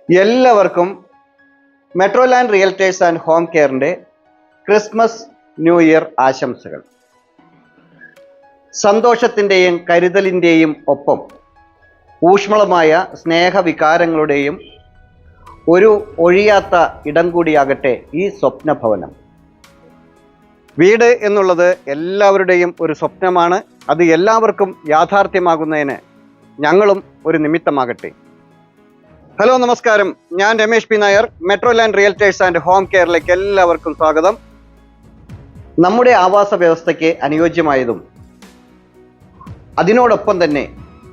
എല്ലാവർക്കും Metroland realtors and home കെയറിൻ്റെ Christmas new year ആശംസകൾ. സന്തോഷത്തിൻ്റെയും കരുതലിൻ്റെയും ഒപ്പം ഊഷ്മളമായ സ്നേഹവികാരങ്ങളുടെയും ഒരു ഒഴിയാത്ത ഇടം കൂടിയാകട്ടെ ഈ സ്വപ്നഭവനം. വീട് എന്നുള്ളത് എല്ലാവരുടെയും ഒരു സ്വപ്നമാണ്. അത് എല്ലാവർക്കും യാഥാർത്ഥ്യമാകുന്നതിന് ഞങ്ങളും ഒരു നിമിത്തമാകട്ടെ. ഹലോ, നമസ്കാരം. ഞാൻ Ramesh P Nair. Metroland realtors and home കെയറിലേക്ക് എല്ലാവർക്കും സ്വാഗതം. നമ്മുടെ ആവാസ വ്യവസ്ഥയ്ക്ക് അനുയോജ്യമായതും അതിനോടൊപ്പം തന്നെ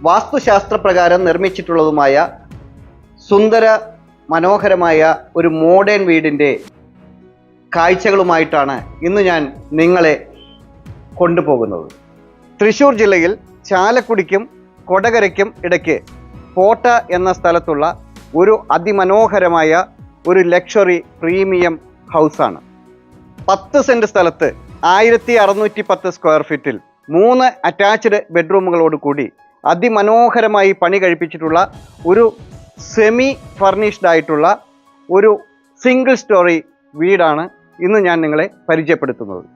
വാസ്തുശാസ്ത്രപ്രകാരം നിർമ്മിച്ചിട്ടുള്ളതുമായ സുന്ദര മനോഹരമായ ഒരു മോഡേൺ വീടിൻ്റെ കാഴ്ചകളുമായിട്ടാണ് ഇന്ന് ഞാൻ നിങ്ങളെ കൊണ്ടുപോകുന്നത്. തൃശ്ശൂർ ജില്ലയിൽ ചാലക്കുടിക്കും കൊടകരയ്ക്കും ഇടയ്ക്ക് പോട്ട എന്ന സ്ഥലത്തുള്ള ഒരു അതിമനോഹരമായ ഒരു ലക്ഷറി പ്രീമിയം ഹൗസാണ്. 10 സെൻറ്റ് സ്ഥലത്ത് 1610 സ്ക്വയർ ഫീറ്റിൽ 3 അറ്റാച്ച്ഡ് ബെഡ്റൂമുകളോട് കൂടി അതിമനോഹരമായി പണി കഴിപ്പിച്ചിട്ടുള്ള ഒരു സെമി ഫർണിഷ്ഡ് ആയിട്ടുള്ള ഒരു സിംഗിൾ സ്റ്റോറി വീടാണ് ഇന്ന് ഞാൻ നിങ്ങളെ പരിചയപ്പെടുത്തുന്നത്.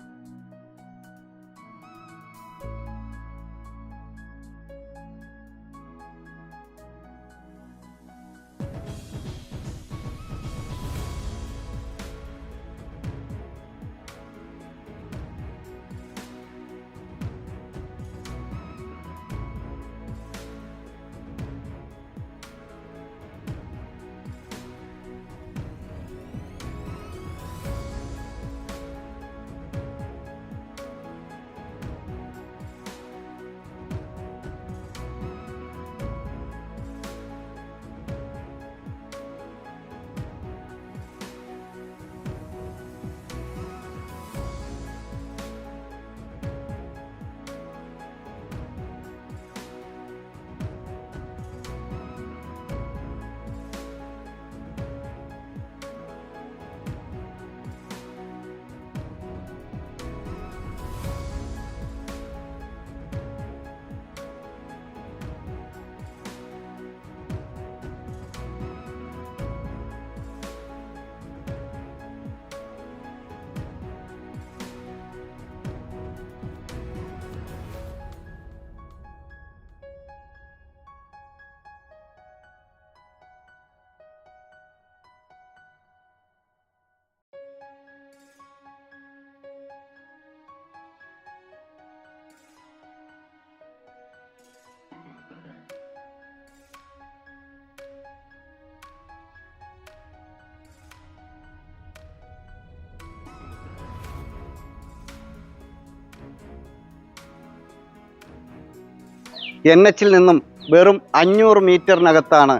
NH നിന്നും വെറും 500 മീറ്ററിനകത്താണ്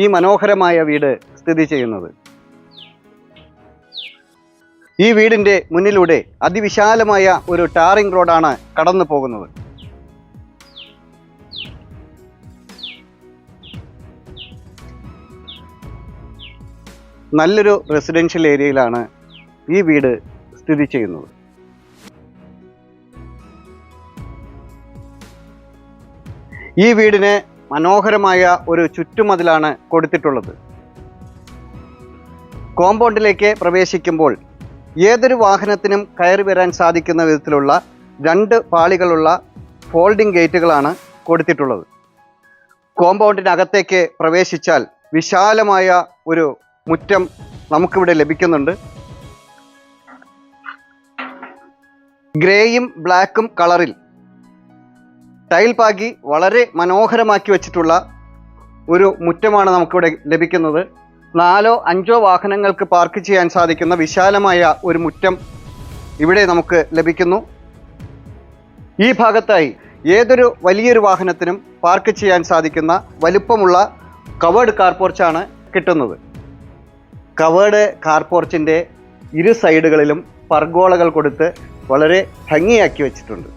ഈ മനോഹരമായ വീട് സ്ഥിതി ചെയ്യുന്നത്. ഈ വീടിൻ്റെ മുന്നിലൂടെ അതിവിശാലമായ ഒരു ടാറിംഗ് റോഡാണ് കടന്നു പോകുന്നത്. നല്ലൊരു റെസിഡൻഷ്യൽ ഏരിയയിലാണ് ഈ വീട് സ്ഥിതി ചെയ്യുന്നത്. ഈ വീടിന് മനോഹരമായ ഒരു ചുറ്റുമതിലാണ് കൊടുത്തിട്ടുള്ളത്. കോമ്പൗണ്ടിലേക്ക് പ്രവേശിക്കുമ്പോൾ ഏതൊരു വാഹനത്തിനും കയറി വരാൻ സാധിക്കുന്ന വിധത്തിലുള്ള 2 പാളികളുള്ള ഫോൾഡിംഗ് ഗേറ്റുകളാണ് കൊടുത്തിട്ടുള്ളത്. കോമ്പൗണ്ടിനകത്തേക്ക് പ്രവേശിച്ചാൽ വിശാലമായ ഒരു മുറ്റം നമുക്കിവിടെ ലഭിക്കുന്നുണ്ട്. ഗ്രേയും ബ്ലാക്കും കളറിൽ ടൈൽ പാകി വളരെ മനോഹരമാക്കി വെച്ചിട്ടുള്ള ഒരു മുറ്റമാണ് നമുക്കിവിടെ ലഭിക്കുന്നത്. 4 or 5 വാഹനങ്ങൾക്ക് പാർക്ക് ചെയ്യാൻ സാധിക്കുന്ന വിശാലമായ ഒരു മുറ്റം ഇവിടെ നമുക്ക് ലഭിക്കുന്നു. ഈ ഭാഗത്തായി ഏതൊരു വലിയൊരു വാഹനത്തിനും പാർക്ക് ചെയ്യാൻ സാധിക്കുന്ന വലുപ്പമുള്ള കവേർഡ് കാർപോർച്ചാണ് കിട്ടുന്നത്. കവേർഡ് കാർപോർച്ചിൻ്റെ ഇരു സൈഡുകളിലും പർഗോളകൾ കൊടുത്ത് വളരെ ഭംഗിയാക്കി വെച്ചിട്ടുണ്ട്.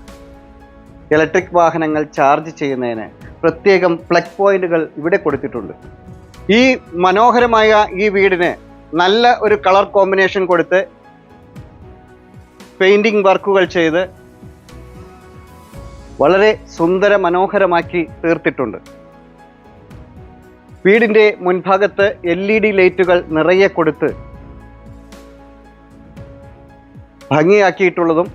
ഇലക്ട്രിക് വാഹനങ്ങൾ ചാർജ് ചെയ്യുന്നതിന് പ്രത്യേകം പ്ലഗ് പോയിന്റുകൾ ഇവിടെ കൊടുത്തിട്ടുണ്ട്. ഈ മനോഹരമായ ഈ വീടിന് നല്ല ഒരു കളർ കോമ്പിനേഷൻ കൊടുത്ത് പെയിന്റിംഗ് വർക്കുകൾ ചെയ്ത് വളരെ സുന്ദര മനോഹരമാക്കി തീർത്തിട്ടുണ്ട്. വീടിൻ്റെ മുൻഭാഗത്ത് LED ലൈറ്റുകൾ നിറയെ കൊടുത്ത് ഭംഗിയാക്കിയിട്ടുള്ളതും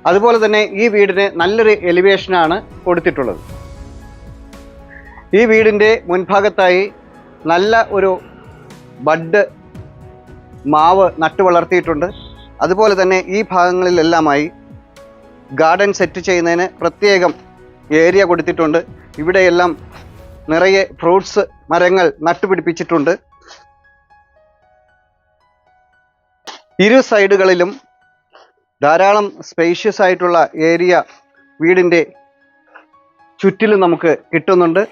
അതുപോലെ തന്നെ ഈ വീടിന് നല്ലൊരു എലിവേഷനാണ് കൊടുത്തിട്ടുള്ളത്. ഈ വീടിൻ്റെ മുൻഭാഗത്തായി നല്ല ഒരു ബഡ് മാവ് നട്ടു വളർത്തിയിട്ടുണ്ട്. അതുപോലെ തന്നെ ഈ ഭാഗങ്ങളിലെല്ലാമായി ഗാർഡൻ സെറ്റ് ചെയ്യുന്നതിന് പ്രത്യേകം ഏരിയ കൊടുത്തിട്ടുണ്ട്. ഇവിടെയെല്ലാം നിറയെ ഫ്രൂട്ട്സ് മരങ്ങൾ നട്ടുപിടിപ്പിച്ചിട്ടുണ്ട്. ഇരു സൈഡുകളിലും ധാരാളം സ്പേഷ്യസ് ആയിട്ടുള്ള ഏരിയ വീടിൻ്റെ ചുറ്റിലും നമുക്ക് കിട്ടുന്നുണ്ട്.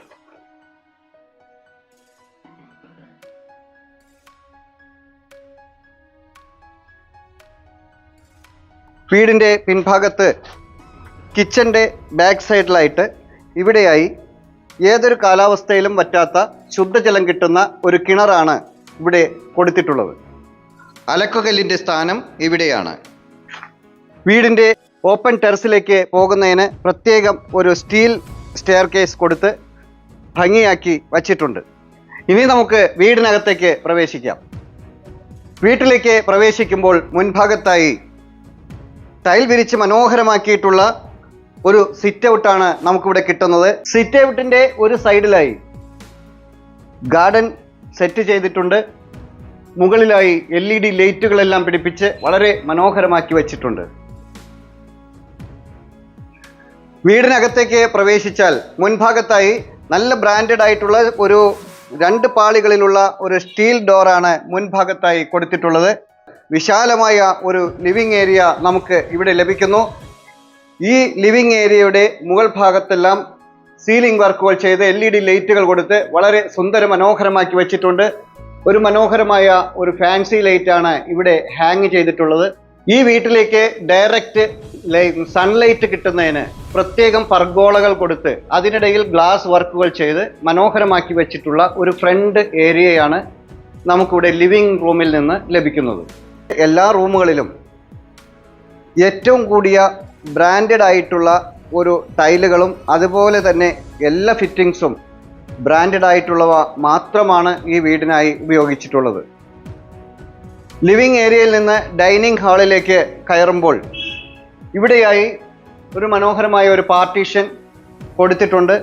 വീടിൻ്റെ പിൻഭാഗത്ത് കിച്ചൻ്റെ ബാക്ക് സൈഡിലായിട്ട് ഇവിടെയായി ഏതൊരു കാലാവസ്ഥയിലും പറ്റാത്ത ശുദ്ധജലം കിട്ടുന്ന ഒരു കിണറാണ് ഇവിടെ കൊടുത്തിട്ടുള്ളത്. അലക്കുകല്ലിൻ്റെ സ്ഥാനം ഇവിടെയാണ്. വീടിൻ്റെ ഓപ്പൺ ടെറസിലേക്ക് പോകുന്നതിന് പ്രത്യേകം ഒരു സ്റ്റീൽ സ്റ്റെയർ കേസ് കൊടുത്ത് ഭംഗിയാക്കി വച്ചിട്ടുണ്ട്. ഇനി നമുക്ക് വീടിനകത്തേക്ക് പ്രവേശിക്കാം. വീട്ടിലേക്ക് പ്രവേശിക്കുമ്പോൾ മുൻഭാഗത്തായി ടൈൽ വിരിച്ച് മനോഹരമാക്കിയിട്ടുള്ള ഒരു സിറ്റ് ഔട്ടാണ് നമുക്കിവിടെ കിട്ടുന്നത്. സിറ്റ് ഔട്ടിൻ്റെ ഒരു സൈഡിലായി ഗാർഡൻ സെറ്റ് ചെയ്തിട്ടുണ്ട്. മുകളിലായി LED ലൈറ്റുകളെല്ലാം പിടിപ്പിച്ച് വളരെ മനോഹരമാക്കി വച്ചിട്ടുണ്ട്. വീടിനകത്തേക്ക് പ്രവേശിച്ചാൽ മുൻഭാഗത്തായി നല്ല ബ്രാൻഡഡ് ആയിട്ടുള്ള ഒരു 2 പാളികളിലുള്ള ഒരു സ്റ്റീൽ ഡോറാണ് മുൻഭാഗത്തായി കൊടുത്തിട്ടുള്ളത്. വിശാലമായ ഒരു ലിവിംഗ് ഏരിയ നമുക്ക് ഇവിടെ ലഭിക്കുന്നു. ഈ ലിവിംഗ് ഏരിയയുടെ മുകൾ ഭാഗത്തെല്ലാം സീലിംഗ് വർക്കുകൾ ചെയ്ത് LED ലൈറ്റുകൾ കൊടുത്ത് വളരെ സുന്ദര മനോഹരമാക്കി വെച്ചിട്ടുണ്ട്. ഒരു മനോഹരമായ ഒരു ഫാൻസി ലൈറ്റാണ് ഇവിടെ ഹാങ് ചെയ്തിട്ടുള്ളത്. ഈ വീട്ടിലേക്ക് ഡയറക്റ്റ് സൺലൈറ്റ് കിട്ടുന്നതിന് പ്രത്യേകം പർഗോളകൾ കൊടുത്ത് അതിനിടയിൽ ഗ്ലാസ് വർക്കുകൾ ചെയ്ത് മനോഹരമാക്കി വെച്ചിട്ടുള്ള ഒരു ഫ്രണ്ട് ഏരിയയാണ് നമുക്കിവിടെ ലിവിംഗ് റൂമിൽ നിന്ന് ലഭിക്കുന്നത്. എല്ലാ റൂമുകളിലും ഏറ്റവും കൂടിയ ബ്രാൻഡഡ് ആയിട്ടുള്ള ഒരു ടൈലുകളും അതുപോലെ തന്നെ എല്ലാ ഫിറ്റിങ്സും ബ്രാൻഡഡ് ആയിട്ടുള്ളവ മാത്രമാണ് ഈ വീടിനായി ഉപയോഗിച്ചിട്ടുള്ളത്. ലിവിംഗ് ഏരിയയിൽ നിന്ന് ഡൈനിങ് ഹാളിലേക്ക് കയറുമ്പോൾ ഇവിടെയായി ഒരു മനോഹരമായ ഒരു പാർട്ടീഷൻ കൊടുത്തിട്ടുണ്ട്.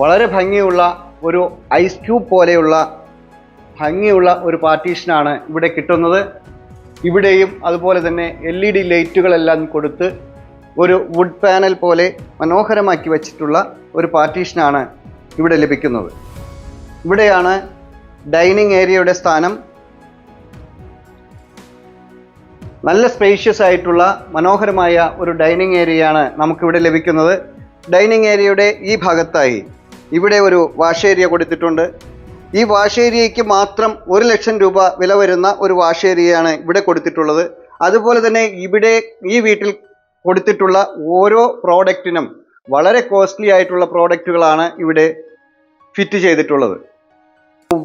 വളരെ ഭംഗിയുള്ള ഒരു ഐസ് ക്യൂബ് പോലെയുള്ള ഭംഗിയുള്ള ഒരു പാർട്ടീഷനാണ് ഇവിടെ കിട്ടുന്നത്. ഇവിടെയും അതുപോലെ തന്നെ LED ലൈറ്റുകളെല്ലാം കൊടുത്ത് ഒരു വുഡ് പാനൽ പോലെ മനോഹരമാക്കി വച്ചിട്ടുള്ള ഒരു പാർട്ടീഷനാണ് ഇവിടെ ലഭിക്കുന്നത്. ഇവിടെയാണ് ഡൈനിങ് ഏരിയയുടെ സ്ഥാനം. നല്ല സ്പേഷ്യസ് ആയിട്ടുള്ള മനോഹരമായ ഒരു ഡൈനിങ് ഏരിയയാണ് നമുക്കിവിടെ ലഭിക്കുന്നത്. ഡൈനിങ് ഏരിയയുടെ ഈ ഭാഗത്തായി ഇവിടെ ഒരു വാഷ് ഏരിയ കൊടുത്തിട്ടുണ്ട്. ഈ വാഷ് ഏരിയയ്ക്ക് മാത്രം 1 ലക്ഷം രൂപ വില വരുന്ന ഒരു വാഷ് ഏരിയയാണ് ഇവിടെ കൊടുത്തിട്ടുള്ളത്. അതുപോലെ തന്നെ ഇവിടെ ഈ വീട്ടിൽ കൊടുത്തിട്ടുള്ള ഓരോ പ്രോഡക്റ്റിനും വളരെ കോസ്റ്റ്ലി ആയിട്ടുള്ള പ്രോഡക്റ്റുകളാണ് ഇവിടെ ഫിറ്റ് ചെയ്തിട്ടുള്ളത്.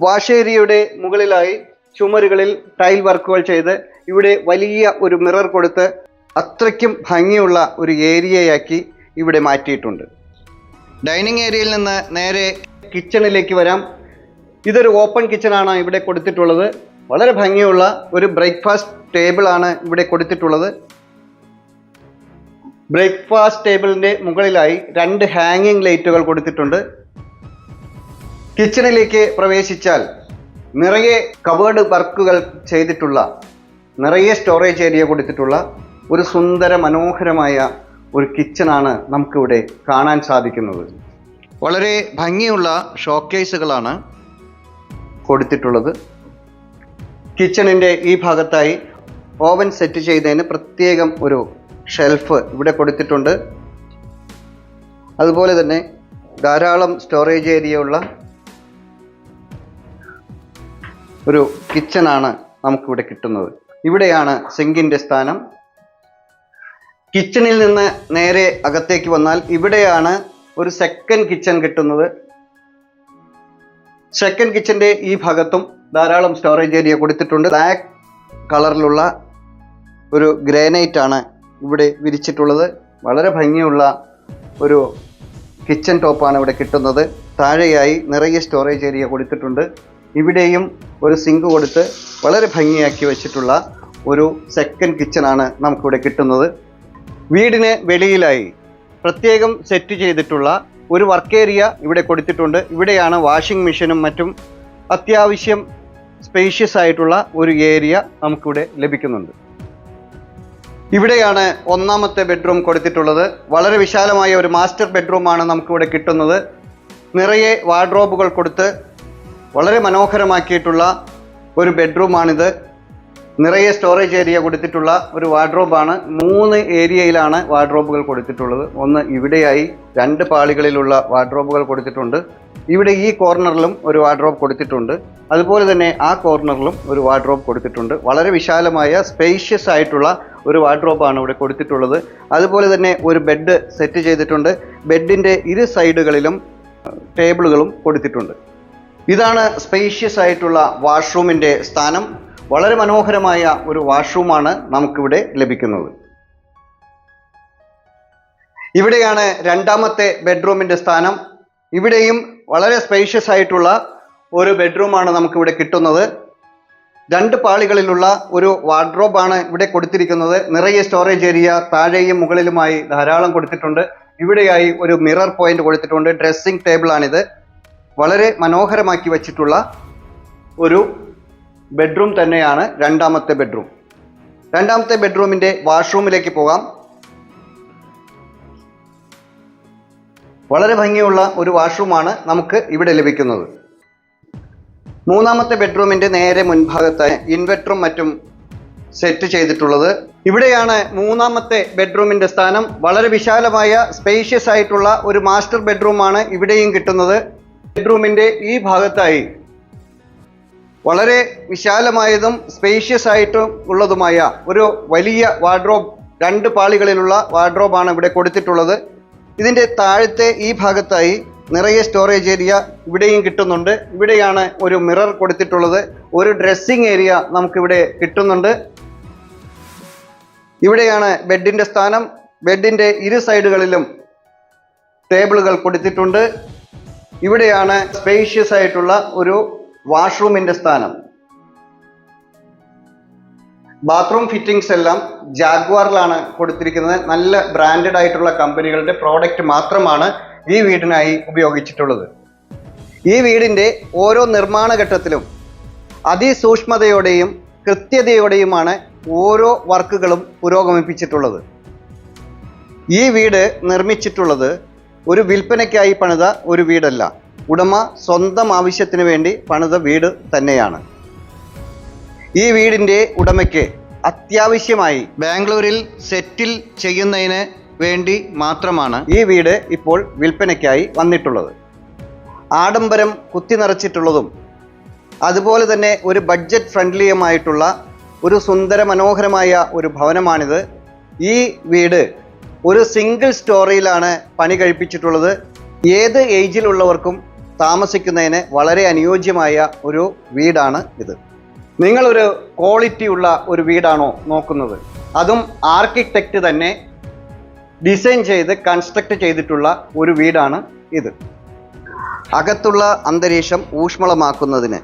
വാഷ് ഏരിയയുടെ മുകളിലായി ചുമരുകളിൽ ടൈൽ വർക്കുകൾ ചെയ്ത് ഇവിടെ വലിയ ഒരു മിറർ കൊടുത്ത് അത്രയ്ക്കും ഭംഗിയുള്ള ഒരു ഏരിയയാക്കി ഇവിടെ മാറ്റിയിട്ടുണ്ട്. ഡൈനിങ് ഏരിയയിൽ നിന്ന് നേരെ കിച്ചണിലേക്ക് വരാം. ഇതൊരു ഓപ്പൺ കിച്ചണാണ് ഇവിടെ കൊടുത്തിട്ടുള്ളത്. വളരെ ഭംഗിയുള്ള ഒരു ബ്രേക്ക്ഫാസ്റ്റ് ടേബിളാണ് ഇവിടെ കൊടുത്തിട്ടുള്ളത്. ബ്രേക്ക്ഫാസ്റ്റ് ടേബിളിൻ്റെ മുകളിലായി 2 ഹാങ്ങിങ് ലൈറ്റുകൾ കൊടുത്തിട്ടുണ്ട്. കിച്ചണിലേക്ക് പ്രവേശിച്ചാൽ നിറയെ കവേർഡ് വർക്കുകൾ ചെയ്തിട്ടുള്ള നിറയെ സ്റ്റോറേജ് ഏരിയ കൊടുത്തിട്ടുള്ള ഒരു സുന്ദര മനോഹരമായ ഒരു കിച്ചണാണ് നമുക്കിവിടെ കാണാൻ സാധിക്കുന്നത്. വളരെ ഭംഗിയുള്ള ഷോക്കേസുകളാണ് കൊടുത്തിട്ടുള്ളത്. കിച്ചണിൻ്റെ ഈ ഭാഗത്തായി ഓവൻ സെറ്റ് ചെയ്തതിന് പ്രത്യേകം ഒരു ഷെൽഫ് ഇവിടെ കൊടുത്തിട്ടുണ്ട്. അതുപോലെ തന്നെ ധാരാളം സ്റ്റോറേജ് ഏരിയ ഉള്ള ഒരു കിച്ചണാണ് നമുക്കിവിടെ കിട്ടുന്നത്. ഇവിടെയാണ് സിങ്കിൻ്റെ സ്ഥാനം. കിച്ചണിൽ നിന്ന് നേരെ അകത്തേക്ക് വന്നാൽ ഇവിടെയാണ് ഒരു സെക്കൻഡ് കിച്ചൺ കിട്ടുന്നത്. സെക്കൻഡ് കിച്ചൻ്റെ ഈ ഭാഗത്തും ധാരാളം സ്റ്റോറേജ് ഏരിയ കൊടുത്തിട്ടുണ്ട്. ബ്ലാക്ക് കളറിലുള്ള ഒരു ഗ്രാനൈറ്റ് ആണ് ഇവിടെ വിരിച്ചിട്ടുള്ളത്. വളരെ ഭംഗിയുള്ള ഒരു കിച്ചൺ ടോപ്പാണ് ഇവിടെ കിട്ടുന്നത്. താഴെയായി നിറയെ സ്റ്റോറേജ് ഏരിയ കൊടുത്തിട്ടുണ്ട്. ഇവിടെയും ഒരു സിങ്ക് കൊടുത്ത് വളരെ ഭംഗിയാക്കി വെച്ചിട്ടുള്ള ഒരു സെക്കൻഡ് കിച്ചണാണ് നമുക്കിവിടെ കിട്ടുന്നത്. വീടിന് വെളിയിലായി പ്രത്യേകം സെറ്റ് ചെയ്തിട്ടുള്ള ഒരു വർക്ക് ഏരിയ ഇവിടെ കൊടുത്തിട്ടുണ്ട്. ഇവിടെയാണ് വാഷിംഗ് മെഷീനും മറ്റും അത്യാവശ്യം സ്പേഷ്യസ് ആയിട്ടുള്ള ഒരു ഏരിയ നമുക്കിവിടെ ലഭിക്കുന്നുണ്ട്. ഇവിടെയാണ് ഒന്നാമത്തെ ബെഡ്റൂം കൊടുത്തിട്ടുള്ളത്. വളരെ വിശാലമായ ഒരു മാസ്റ്റർ ബെഡ്റൂമാണ് നമുക്കിവിടെ കിട്ടുന്നത്. നിറയെ വാർഡ്രോബുകൾ കൊടുത്ത് വളരെ മനോഹരമാക്കിയിട്ടുള്ള ഒരു ബെഡ്റൂമാണിത്. നിറയെ സ്റ്റോറേജ് ഏരിയ കൊടുത്തിട്ടുള്ള ഒരു വാർഡ്രോബാണ്. 3 ഏരിയയിലാണ് വാർഡ്രോബുകൾ കൊടുത്തിട്ടുള്ളത്. ഒന്ന് ഇവിടെയായി 2 പാളികളിലുള്ള വാർഡ്രോബുകൾ കൊടുത്തിട്ടുണ്ട്. ഇവിടെ ഈ കോർണറിലും ഒരു വാർഡ്രോബ് കൊടുത്തിട്ടുണ്ട്. അതുപോലെ തന്നെ ആ കോർണറിലും ഒരു വാർഡ്രോബ് കൊടുത്തിട്ടുണ്ട്. വളരെ വിശാലമായ സ്പേഷ്യസ് ആയിട്ടുള്ള ഒരു വാർഡ്രോബാണ് ഇവിടെ കൊടുത്തിട്ടുള്ളത്. അതുപോലെ തന്നെ ഒരു ബെഡ് സെറ്റ് ചെയ്തിട്ടുണ്ട്. ബെഡിൻ്റെ ഇരു സൈഡുകളിലും ടേബിളുകളും കൊടുത്തിട്ടുണ്ട്. ഇതാണ് സ്പേഷ്യസ് ആയിട്ടുള്ള വാഷ്റൂമിൻ്റെ സ്ഥാനം. വളരെ മനോഹരമായ ഒരു വാഷ്റൂമാണ് നമുക്കിവിടെ ലഭിക്കുന്നത്. ഇവിടെയാണ് രണ്ടാമത്തെ ബെഡ്റൂമിൻ്റെ സ്ഥാനം. ഇവിടെയും വളരെ സ്പേഷ്യസ് ആയിട്ടുള്ള ഒരു ബെഡ്റൂമാണ് നമുക്കിവിടെ കിട്ടുന്നത്. 2 പാളികളിലുള്ള ഒരു വാർഡ്രോബാണ് ഇവിടെ കൊടുത്തിരിക്കുന്നത്. നിറയെ സ്റ്റോറേജ് ഏരിയ താഴെയും മുകളിലുമായി ധാരാളം കൊടുത്തിട്ടുണ്ട്. ഇവിടെയായി ഒരു മിറർ പോയിന്റ് കൊടുത്തിട്ടുണ്ട്. ഡ്രസ്സിംഗ് ടേബിളാണിത്. വളരെ മനോഹരമാക്കി വച്ചിട്ടുള്ള ഒരു ബെഡ്റൂം തന്നെയാണ് രണ്ടാമത്തെ ബെഡ്റൂം. രണ്ടാമത്തെ ബെഡ്റൂമിൻ്റെ വാഷ്റൂമിലേക്ക് പോകാം. വളരെ ഭംഗിയുള്ള ഒരു വാഷ്റൂമാണ് നമുക്ക് ഇവിടെ ലഭിക്കുന്നത്. മൂന്നാമത്തെ ബെഡ്റൂമിൻ്റെ നേരെ മുൻഭാഗത്തായി ഇൻവെർട്ടറും മറ്റും സെറ്റ് ചെയ്തിട്ടുള്ളത്. ഇവിടെയാണ് മൂന്നാമത്തെ ബെഡ്റൂമിൻ്റെ സ്ഥാനം. വളരെ വിശാലമായ സ്പേഷ്യസ് ആയിട്ടുള്ള ഒരു മാസ്റ്റർ ബെഡ്റൂമാണ് ഇവിടെയും കിട്ടുന്നത്. ബെഡ്റൂമിൻ്റെ ഈ ഭാഗത്തായി വളരെ വിശാലമായതും സ്പേഷ്യസ് ആയിട്ടും ഉള്ളതുമായ ഒരു വലിയ വാർഡ്രോബ്, 2 പാളികളിലുള്ള വാർഡ്രോബാണ് ഇവിടെ കൊടുത്തിട്ടുള്ളത്. ഇതിൻ്റെ താഴത്തെ ഈ ഭാഗത്തായി നിറയെ സ്റ്റോറേജ് ഏരിയ ഇവിടെയും കിട്ടുന്നുണ്ട്. ഇവിടെയാണ് ഒരു മിറർ കൊടുത്തിട്ടുള്ളത്. ഒരു ഡ്രസ്സിംഗ് ഏരിയ നമുക്കിവിടെ കിട്ടുന്നുണ്ട്. ഇവിടെയാണ് ബെഡിൻ്റെ സ്ഥാനം. ബെഡിൻ്റെ ഇരു സൈഡുകളിലും ടേബിളുകൾ കൊടുത്തിട്ടുണ്ട്. ഇവിടെയാണ് സ്പേഷ്യസ് ആയിട്ടുള്ള ഒരു വാഷ്റൂമിൻ്റെ സ്ഥാനം. ബാത്റൂം ഫിറ്റിംഗ്സ് എല്ലാം ജാഗ്വാറിലാണ് കൊടുത്തിരിക്കുന്നത്. നല്ല ബ്രാൻഡഡ് ആയിട്ടുള്ള കമ്പനികളുടെ പ്രോഡക്റ്റ് മാത്രമാണ് ഈ വീടിനായി ഉപയോഗിച്ചിട്ടുള്ളത്. ഈ വീടിൻ്റെ ഓരോ നിർമ്മാണ ഘട്ടത്തിലും അതിസൂക്ഷ്മതയോടെയും കൃത്യതയോടെയുമാണ് ഓരോ വർക്കുകളും പുരോഗമിപ്പിച്ചിട്ടുള്ളത്. ഈ വീട് നിർമ്മിച്ചിട്ടുള്ളത് ഒരു വിൽപ്പനയ്ക്കായി പണിത ഒരു വീടല്ല. ഉടമ സ്വന്തം ആവശ്യത്തിന് വേണ്ടി പണിത വീട് തന്നെയാണ്. ഈ വീടിൻ്റെ ഉടമയ്ക്ക് അത്യാവശ്യമായി ബാംഗ്ലൂരിൽ സെറ്റിൽ ചെയ്യുന്നതിന് വേണ്ടി മാത്രമാണ് ഈ വീട് ഇപ്പോൾ വിൽപ്പനയ്ക്കായി വന്നിട്ടുള്ളത്. ആഡംബരം കുത്തി നിറച്ചിട്ടുള്ളതും അതുപോലെ തന്നെ ഒരു ബഡ്ജറ്റ് ഫ്രണ്ട്ലിയുമായിട്ടുള്ള ഒരു സുന്ദര മനോഹരമായ ഒരു ഭവനമാണിത്. ഈ വീട് ഒരു സിംഗിൾ സ്റ്റോറിയിലാണ് പണി കഴിപ്പിച്ചിട്ടുള്ളത്. ഏത് ഏജിലുള്ളവർക്കും താമസിക്കുന്നതിന് വളരെ അനുയോജ്യമായ ഒരു വീടാണ് ഇത്. നിങ്ങളൊരു ക്വാളിറ്റി ഉള്ള ഒരു വീടാണോ നോക്കുന്നത്? അതും ആർക്കിടെക്റ്റ് തന്നെ ഡിസൈൻ ചെയ്ത് കൺസ്ട്രക്ട് ചെയ്തിട്ടുള്ള ഒരു വീടാണ് ഇത്. അകത്തുള്ള അന്തരീക്ഷം ഊഷ്മളമാക്കുന്നതിന്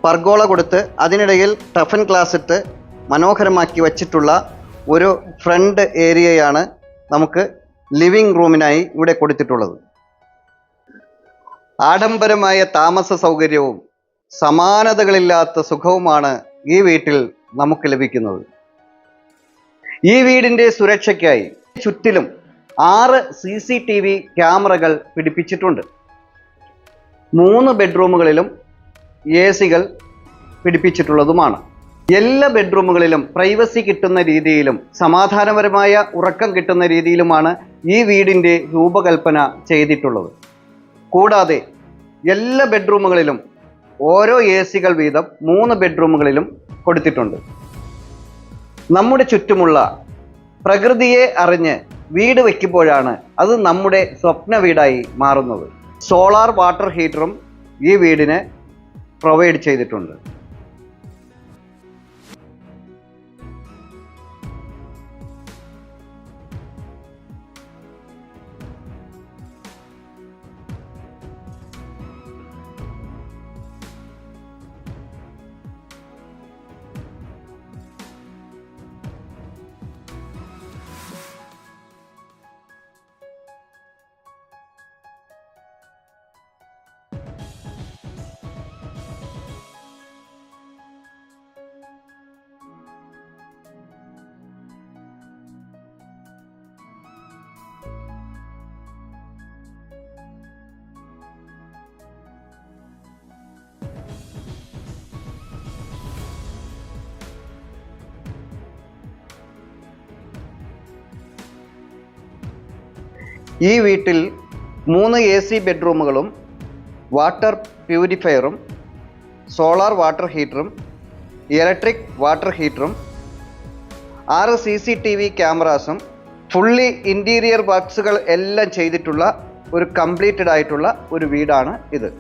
പർഗോള കൊടുത്ത് അതിനിടയിൽ ടഫൻ ഗ്ലാസ് ഇട്ട് മനോഹരമാക്കി വച്ചിട്ടുള്ള ഒരു ഫ്രണ്ട് ഏരിയയാണ് നമുക്ക് ലിവിംഗ് റൂമിനായി ഇവിടെ കൊടുത്തിട്ടുള്ളത്. ആഡംബരമായ താമസ സൗകര്യവും സമാനതകളില്ലാത്ത സുഖവുമാണ് ഈ വീട്ടിൽ നമുക്ക് ലഭിക്കുന്നത്. ഈ വീടിൻ്റെ സുരക്ഷയ്ക്കായി ചുറ്റിലും 6 CCTV ക്യാമറകൾ പിടിപ്പിച്ചിട്ടുണ്ട്. 3 ബെഡ്റൂമുകളിലും AC-കൾ പിടിപ്പിച്ചിട്ടുള്ളതുമാണ്. എല്ലാ ബെഡ്റൂമുകളിലും പ്രൈവസി കിട്ടുന്ന രീതിയിലും സമാധാനപരമായ ഉറക്കം കിട്ടുന്ന രീതിയിലുമാണ് ഈ വീടിൻ്റെ രൂപകൽപ്പന ചെയ്തിട്ടുള്ളത്. കൂടാതെ എല്ലാ ബെഡ്റൂമുകളിലും ഓരോ AC-കൾ വീതം 3 ബെഡ്റൂമുകളിലും കൊടുത്തിട്ടുണ്ട്. നമ്മുടെ ചുറ്റുമുള്ള പ്രകൃതിയെ അറിഞ്ഞ് വീട് വയ്ക്കുമ്പോഴാണ് അത് നമ്മുടെ സ്വപ്ന വീടായി മാറുന്നത്. സോളാർ വാട്ടർ ഹീറ്ററും ഈ വീടിന് പ്രൊവൈഡ് ചെയ്തിട്ടുണ്ട്. ഈ വീട്ടിൽ 3 AC ബെഡ്റൂമുകളും വാട്ടർ പ്യൂരിഫയറും സോളാർ വാട്ടർ ഹീറ്ററും ഇലക്ട്രിക് വാട്ടർ ഹീറ്ററും 6 CCTV ക്യാമറാസും ഫുള്ളി ഇൻറ്റീരിയർ വർക്ക്സുകൾ എല്ലാം ചെയ്തിട്ടുള്ള ഒരു കംപ്ലീറ്റഡ് ആയിട്ടുള്ള ഒരു വീടാണ് ഇത്.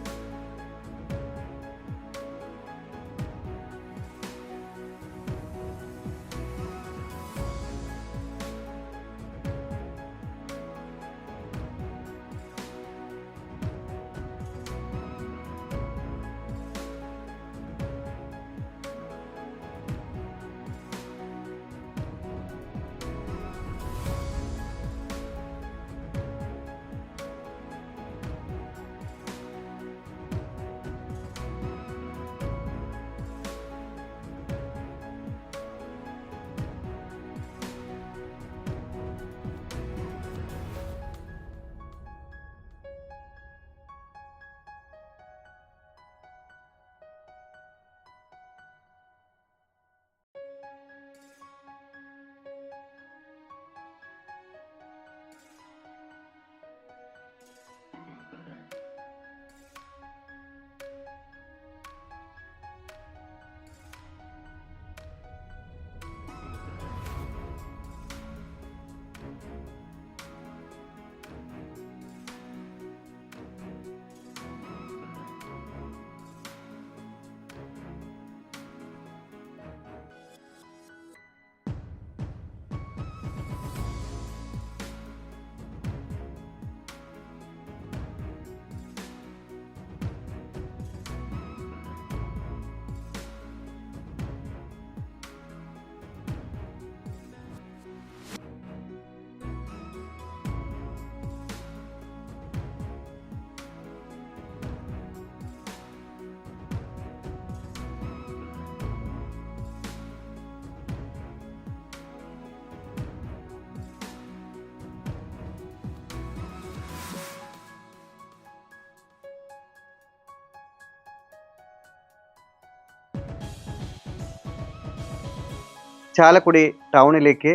ചാലക്കുടി ടൗണിലേക്ക്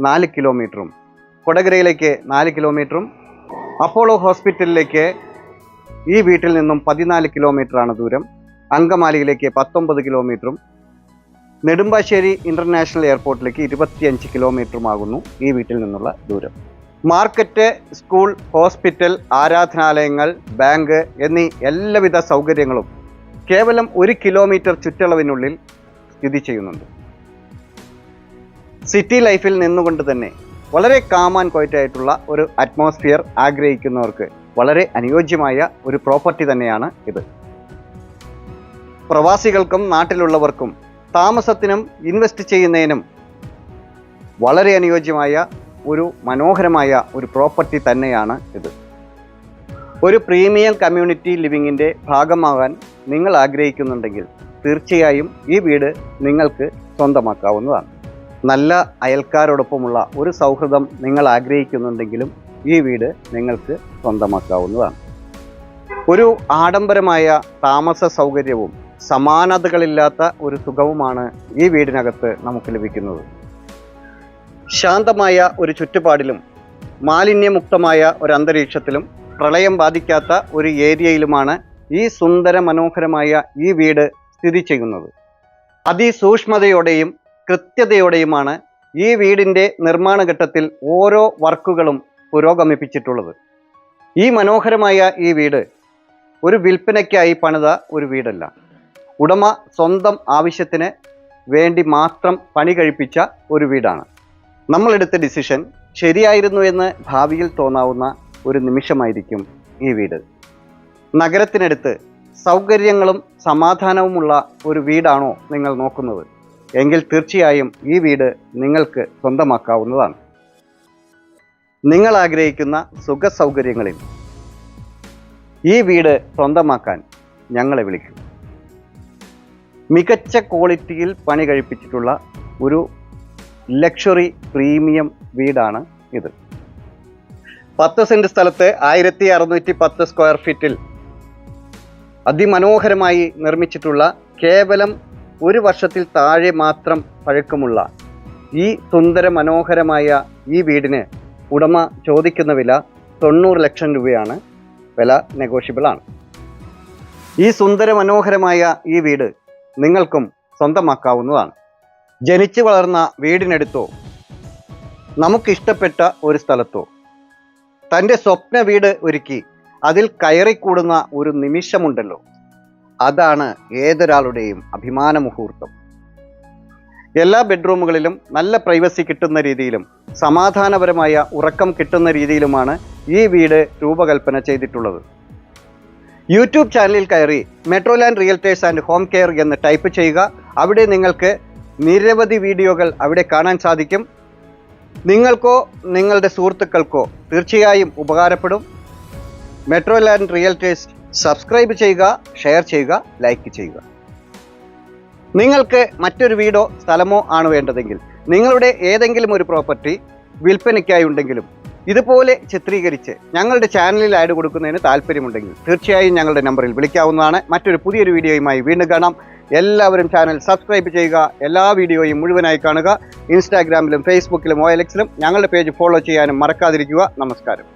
4 കിലോമീറ്ററും കൊടകരയിലേക്ക് 4 കിലോമീറ്ററും അപ്പോളോ ഹോസ്പിറ്റലിലേക്ക് ഈ വീട്ടിൽ നിന്നും 14 കിലോമീറ്ററാണ് ദൂരം. അങ്കമാലിയിലേക്ക് 19 കിലോമീറ്ററും നെടുമ്പാശ്ശേരി ഇൻ്റർനാഷണൽ എയർപോർട്ടിലേക്ക് 25 കിലോമീറ്ററുമാകുന്നു ഈ വീട്ടിൽ നിന്നുള്ള ദൂരം. മാർക്കറ്റ്, സ്കൂൾ, ഹോസ്പിറ്റൽ, ആരാധനാലയങ്ങൾ, ബാങ്ക് എന്നീ എല്ലാവിധ സൗകര്യങ്ങളും കേവലം 1 കിലോമീറ്റർ ചുറ്റളവിനുള്ളിൽ സ്ഥിതി ചെയ്യുന്നുണ്ട്. സിറ്റി ലൈഫിൽ നിന്നുകൊണ്ട് തന്നെ വളരെ കാം ആൻഡ് ക്വയറ്റ് ആയിട്ടുള്ള ഒരു അറ്റ്മോസ്ഫിയർ ആഗ്രഹിക്കുന്നവർക്ക് വളരെ അനുയോജ്യമായ ഒരു പ്രോപ്പർട്ടി തന്നെയാണ് ഇത്. പ്രവാസികൾക്കും നാട്ടിലുള്ളവർക്കും താമസത്തിനും ഇൻവെസ്റ്റ് ചെയ്യുന്നതിനും വളരെ അനുയോജ്യമായ ഒരു മനോഹരമായ ഒരു പ്രോപ്പർട്ടി തന്നെയാണ് ഇത്. ഒരു പ്രീമിയം കമ്മ്യൂണിറ്റി ലിവിങ്ങിൻ്റെ ഭാഗമാകാൻ നിങ്ങൾ ആഗ്രഹിക്കുന്നുണ്ടെങ്കിൽ തീർച്ചയായും ഈ വീട് നിങ്ങൾക്ക് സ്വന്തമാക്കാവുന്നതാണ്. നല്ല അയൽക്കാരോടൊപ്പമുള്ള ഒരു സൗഹൃദം നിങ്ങൾ ആഗ്രഹിക്കുന്നുണ്ടെങ്കിലും ഈ വീട് നിങ്ങൾക്ക് സ്വന്തമാക്കാവുന്നതാണ്. ഒരു ആഡംബരമായ താമസ സൗകര്യവും സമാനതകളില്ലാത്ത ഒരു സുഖവുമാണ് ഈ വീടിനകത്ത് നമുക്ക് ലഭിക്കുന്നത്. ശാന്തമായ ഒരു ചുറ്റുപാടിലും മാലിന്യമുക്തമായ ഒരു അന്തരീക്ഷത്തിലും പ്രളയം ബാധിക്കാത്ത ഒരു ഏരിയയിലുമാണ് ഈ സുന്ദര മനോഹരമായ ഈ വീട് സ്ഥിതി ചെയ്യുന്നത്. അതിസൂക്ഷ്മതയോടെയും കൃത്യതയോടെയുമാണ് ഈ വീടിൻ്റെ നിർമ്മാണ ഘട്ടത്തിൽ ഓരോ വർക്കുകളും പുരോഗമിപ്പിച്ചിട്ടുള്ളത്. ഈ മനോഹരമായ ഈ വീട് ഒരു വിൽപ്പനയ്ക്കായി പണിത ഒരു വീടല്ല. ഉടമ സ്വന്തം ആവശ്യത്തിന് വേണ്ടി മാത്രം പണി കഴിപ്പിച്ച ഒരു വീടാണ്. നമ്മളെടുത്ത ഡിസിഷൻ ശരിയായിരുന്നു എന്ന് ഭാവിയിൽ തോന്നാവുന്ന ഒരു നിമിഷമായിരിക്കും ഈ വീട്. നഗരത്തിനടുത്ത് സൗകര്യങ്ങളും സമാധാനവുമുള്ള ഒരു വീടാണോ നിങ്ങൾ നോക്കുന്നത് എങ്കിൽ തീർച്ചയായും ഈ വീട് നിങ്ങൾക്ക് സ്വന്തമാക്കാവുന്നതാണ്. നിങ്ങൾ ആഗ്രഹിക്കുന്ന സുഖ സൗകര്യങ്ങളിൽ ഈ വീട് സ്വന്തമാക്കാൻ ഞങ്ങളെ വിളിക്കും. മികച്ച ക്വാളിറ്റിയിൽ പണി കഴിപ്പിച്ചിട്ടുള്ള ഒരു ലക്ഷറി പ്രീമിയം വീടാണ് ഇത്. 10 സെൻറ് സ്ഥലത്ത് 1610 സ്ക്വയർ ഫീറ്റിൽ അതിമനോഹരമായി നിർമ്മിച്ചിട്ടുള്ള കേവലം 1 വർഷത്തിൽ താഴെ മാത്രം പഴക്കമുള്ള ഈ സുന്ദര മനോഹരമായ ഈ വീടിന് ഉടമ ചോദിക്കുന്ന വില 90 ലക്ഷം രൂപയാണ്. വില നെഗോഷ്യബിൾ ആണ്. ഈ സുന്ദര മനോഹരമായ ഈ വീട് നിങ്ങൾക്കും സ്വന്തമാക്കാവുന്നതാണ്. ജനിച്ചു വളർന്ന വീടിനടുത്തോ നമുക്കിഷ്ടപ്പെട്ട ഒരു സ്ഥലത്തോ തൻ്റെ സ്വപ്ന വീട് ഒരുക്കി അതിൽ കയറിക്കൂടുന്ന ഒരു നിമിഷമുണ്ടല്ലോ, അതാണ് ഏതൊരാളുടെയും അഭിമാന മുഹൂർത്തം. എല്ലാ ബെഡ്റൂമുകളിലും നല്ല പ്രൈവസി കിട്ടുന്ന രീതിയിലും സമാധാനപരമായ ഉറക്കം കിട്ടുന്ന രീതിയിലുമാണ് ഈ വീട് രൂപകൽപ്പന ചെയ്തിട്ടുള്ളത്. യൂട്യൂബ് ചാനലിൽ കയറി മെട്രോലാൻഡ് റിയൽറ്റേഴ്സ് ആൻഡ് ഹോം കെയർ എന്ന് ടൈപ്പ് ചെയ്യുക. അവിടെ നിങ്ങൾക്ക് നിരവധി വീഡിയോകൾ അവിടെ കാണാൻ സാധിക്കും. നിങ്ങൾക്കോ നിങ്ങളുടെ സുഹൃത്തുക്കൾക്കോ തീർച്ചയായും ഉപകാരപ്പെടും. മെട്രോലാൻഡ് റിയൽറ്റേഴ്സ് സബ്സ്ക്രൈബ് ചെയ്യുക, ഷെയർ ചെയ്യുക, ലൈക്ക് ചെയ്യുക. നിങ്ങൾക്ക് മറ്റൊരു വീടോ സ്ഥലമോ ആണ് വേണ്ടതെങ്കിൽ, നിങ്ങളുടെ ഏതെങ്കിലും ഒരു പ്രോപ്പർട്ടി വിൽപ്പനയ്ക്കായി ഉണ്ടെങ്കിലും ഇതുപോലെ ചിത്രീകരിച്ച് ഞങ്ങളുടെ ചാനലിൽ ആഡ് കൊടുക്കുന്നതിന് താല്പര്യമുണ്ടെങ്കിൽ തീർച്ചയായും ഞങ്ങളുടെ നമ്പറിൽ വിളിക്കാവുന്നതാണ്. മറ്റൊരു പുതിയൊരു വീഡിയോയുമായി വീണ്ടും കാണാം. എല്ലാവരും ചാനൽ സബ്സ്ക്രൈബ് ചെയ്യുക, എല്ലാ വീഡിയോയും മുഴുവനായി കാണുക. ഇൻസ്റ്റാഗ്രാമിലും ഫേസ്ബുക്കിലും OLX ഞങ്ങളുടെ പേജ് ഫോളോ ചെയ്യാനും മറക്കാതിരിക്കുക. നമസ്കാരം.